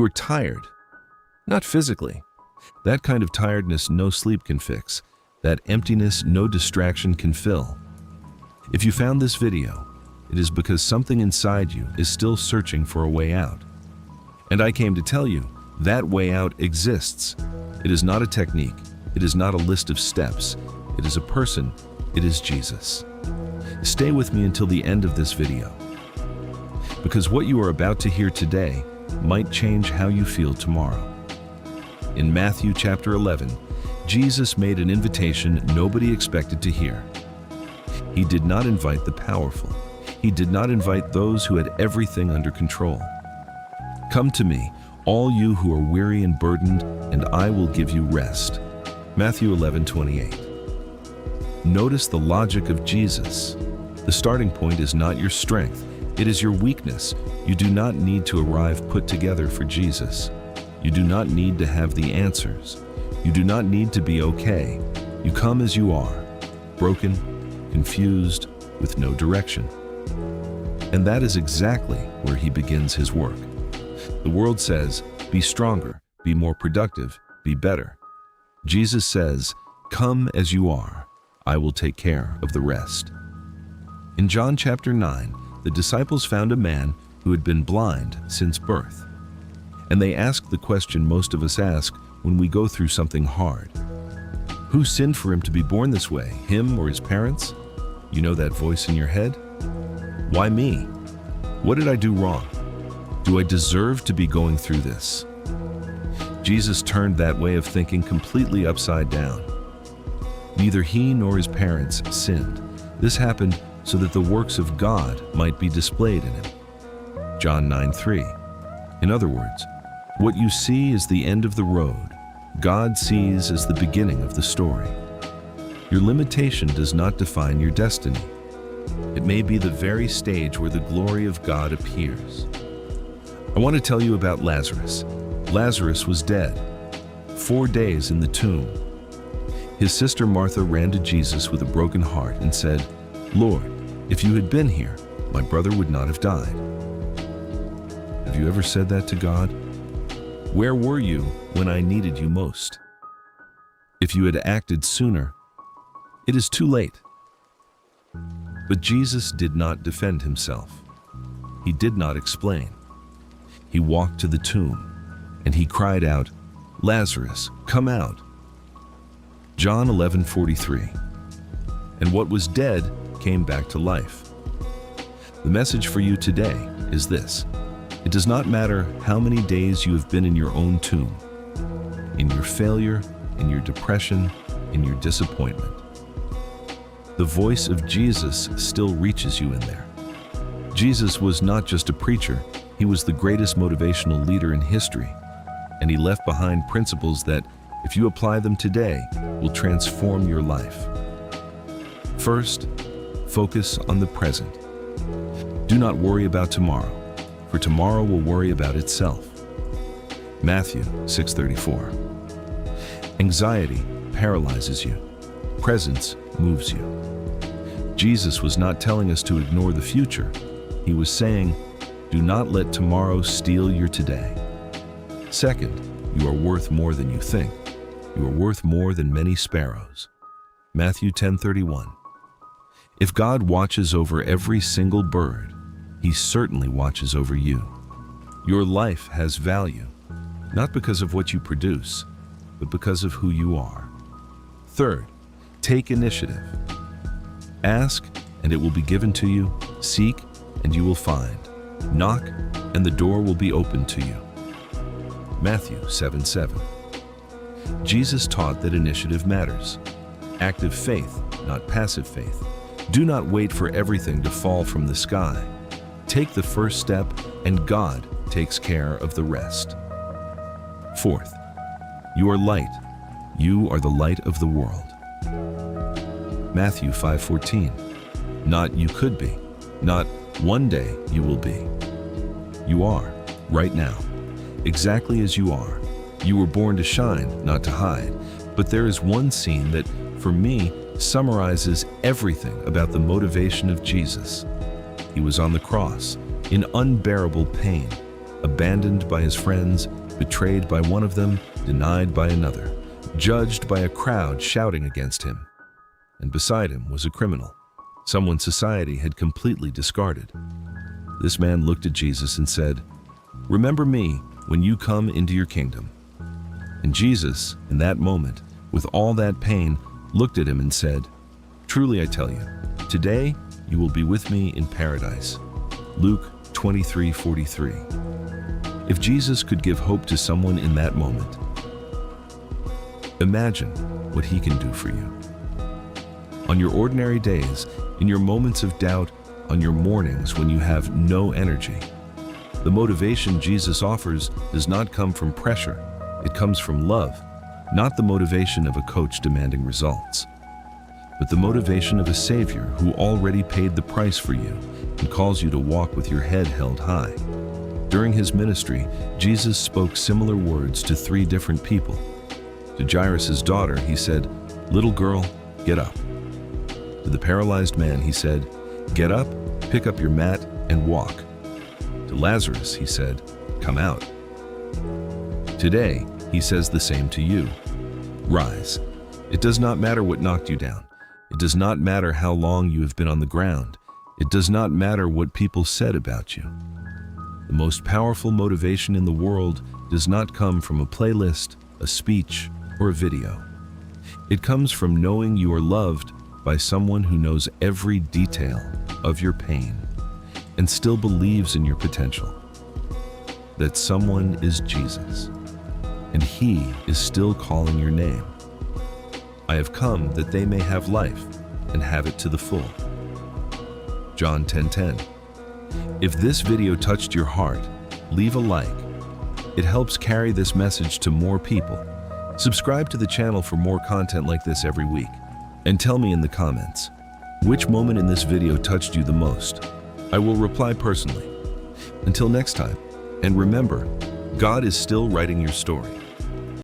You are tired, not physically. That kind of tiredness no sleep can fix. That emptiness no distraction can fill. If you found this video, it is because something inside you is still searching for a way out. And I came to tell you, that way out exists. It is not a technique. It is not a list of steps. It is a person. It is Jesus. Stay with me until the end of this video, because what you are about to hear today might change how you feel tomorrow. In Matthew chapter 11, Jesus made an invitation nobody expected to hear. He did not invite the powerful. He did not invite those who had everything under control. Come to me, all you who are weary and burdened, and I will give you rest. Matthew 11:28. Notice the logic of Jesus. The starting point is not your strength. It is your weakness. You do not need to arrive put together for Jesus. You do not need to have the answers. You do not need to be okay. You come as you are, broken, confused, with no direction. And that is exactly where he begins his work. The world says, be stronger, be more productive, be better. Jesus says, come as you are. I will take care of the rest. In John chapter 9, the disciples found a man who had been blind since birth. And they asked the question most of us ask when we go through something hard. Who sinned for him to be born this way, him or his parents? You know that voice in your head? Why me? What did I do wrong? Do I deserve to be going through this? Jesus turned that way of thinking completely upside down. Neither he nor his parents sinned. This happened so that the works of God might be displayed in him. John 9:3. In other words, what you see is the end of the road. God sees as the beginning of the story. Your limitation does not define your destiny. It may be the very stage where the glory of God appears. I want to tell you about Lazarus. Lazarus was dead, 4 days in the tomb. His sister Martha ran to Jesus with a broken heart and said, Lord, if you had been here, my brother would not have died. Have you ever said that to God? Where were you when I needed you most? If you had acted sooner, it is too late. But Jesus did not defend himself. He did not explain. He walked to the tomb and he cried out, Lazarus, come out. John 11:43. And what was dead came back to life. The message for you today is this. It does not matter how many days you have been in your own tomb, in your failure, in your depression, in your disappointment. The voice of Jesus still reaches you in there. Jesus was not just a preacher, he was the greatest motivational leader in history, and he left behind principles that, if you apply them today, will transform your life. First, focus on the present. Do not worry about tomorrow, for tomorrow will worry about itself. Matthew 6:34. Anxiety paralyzes you. Presence moves you. Jesus was not telling us to ignore the future. He was saying, do not let tomorrow steal your today. Second, you are worth more than you think. You are worth more than many sparrows. Matthew 10:31. If God watches over every single bird, he certainly watches over you. Your life has value, not because of what you produce, but because of who you are. Third, take initiative. Ask, and it will be given to you. Seek, and you will find. Knock, and the door will be opened to you. Matthew 7:7. Jesus taught that initiative matters. Active faith, not passive faith. Do not wait for everything to fall from the sky. Take the first step, and God takes care of the rest. Fourth, you are light. You are the light of the world. Matthew 5:14. Not you could be, not one day you will be. You are, right now, exactly as you are. You were born to shine, not to hide. But there is one scene that, for me, summarizes everything about the motivation of Jesus. He was on the cross, in unbearable pain, abandoned by his friends, betrayed by one of them, denied by another, judged by a crowd shouting against him. And beside him was a criminal, someone society had completely discarded. This man looked at Jesus and said, "Remember me when you come into your kingdom." And Jesus, in that moment, with all that pain, looked at him and said, "Truly I tell you, today you will be with me in paradise." Luke 23:43. If Jesus could give hope to someone in that moment, imagine what he can do for you. On your ordinary days, in your moments of doubt, on your mornings when you have no energy, the motivation Jesus offers does not come from pressure. It comes from love, not the motivation of a coach demanding results, but the motivation of a Savior who already paid the price for you and calls you to walk with your head held high. During his ministry, Jesus spoke similar words to 3 different people. To Jairus' daughter, he said, "Little girl, get up." To the paralyzed man, he said, "Get up, pick up your mat, and walk." To Lazarus, he said, "Come out." Today, he says the same to you. Rise. It does not matter what knocked you down. It does not matter how long you have been on the ground. It does not matter what people said about you. The most powerful motivation in the world does not come from a playlist, a speech, or a video. It comes from knowing you are loved by someone who knows every detail of your pain and still believes in your potential. That someone is Jesus, and he is still calling your name. "I have come that they may have life and have it to the full." John 10:10. If this video touched your heart, leave a like. It helps carry this message to more people. Subscribe to the channel for more content like this every week. And tell me in the comments, which moment in this video touched you the most? I will reply personally. Until next time, and remember, God is still writing your story.